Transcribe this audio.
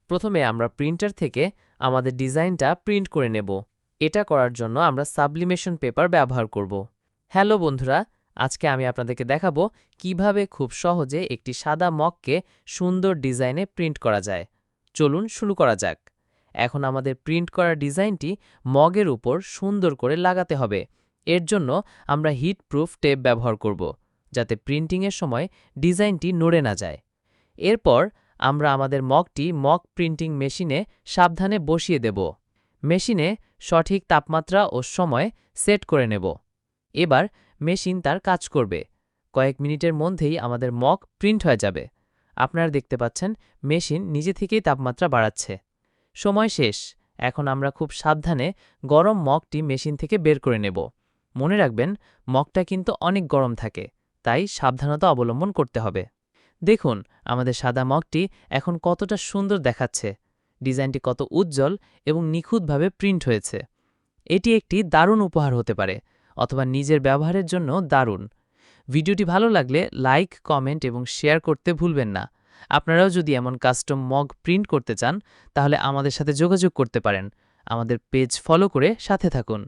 প্রথমে আমরা প্রিন্টার থেকে আমাদের ডিজাইনটা প্রিন্ট করে নেব। এটা করার জন্য আমরা সাবলিমেশন পেপার ব্যবহার করব। হ্যালো বন্ধুরা, আজকে আমি আপনাদেরকে দেখাবো কিভাবে খুব সহজে একটি সাদা মগকে সুন্দর ডিজাইনে প্রিন্ট করা যায়। চলুন শুরু করা যাক। এখন আমাদের প্রিন্ট করা ডিজাইনটি মগের উপর সুন্দর করে লাগাতে হবে। এর জন্য আমরা হিট প্রুফ টেপ ব্যবহার করব, যাতে প্রিন্টিংয়ের সময় ডিজাইনটি নড়ে না যায়। এরপর আমরা আমাদের মগটি মগ প্রিন্টিং মেশিনে সাবধানে বসিয়ে দেব। মেশিনে সঠিক তাপমাত্রা ও সময় সেট করে নেব। এবার মেশিন তার কাজ করবে। কয়েক মিনিটের মধ্যেই আমাদের মগ প্রিন্ট হয়ে যাবে। আপনারা দেখতে পাচ্ছেন মেশিন নিজে থেকেই তাপমাত্রা বাড়াচ্ছে। সময় শেষ। এখন আমরা খুব সাবধানে গরম মগটি মেশিন থেকে বের করে নেব। মনে রাখবেন, মগটা কিন্তু অনেক গরম থাকে, তাই সাবধানতা অবলম্বন করতে হবে। দেখুন, আমাদের সাদা মগটি এখন কতটা সুন্দর দেখাচ্ছে। ডিজাইনটি কত উজ্জ্বল এবং নিখুঁতভাবে প্রিন্ট হয়েছে। এটি একটি দারুণ উপহার হতে পারে, অথবা নিজের ব্যবহারের জন্য দারুণ। ভিডিওটি ভালো লাগলে লাইক, কমেন্ট এবং শেয়ার করতে ভুলবেন না। আপনারাও যদি এমন কাস্টম মগ প্রিন্ট করতে চান, তাহলে আমাদের সাথে যোগাযোগ করতে পারেন। আমাদের পেজ ফলো করে সাথে থাকুন।